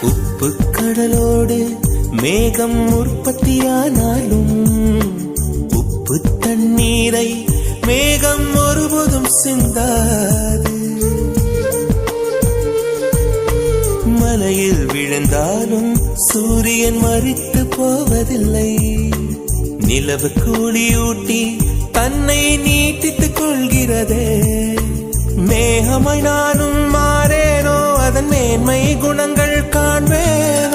உப்பு கடலோடு மேகம் உற்பத்தியானாலும் உப்பு தண்ணீரை மேகம் ஒருபோதும் சிந்தாது. மலையில் விழுந்தாலும் சூரியன் மரித்து போவதில்லை. நிலவு கூலியூட்டி தன்னை நீட்டித்துக் கொள்கிறதே. மேகமாய் நானும் மாறேனோ அதன் மேன்மை குணங்கள் காண்பேன்.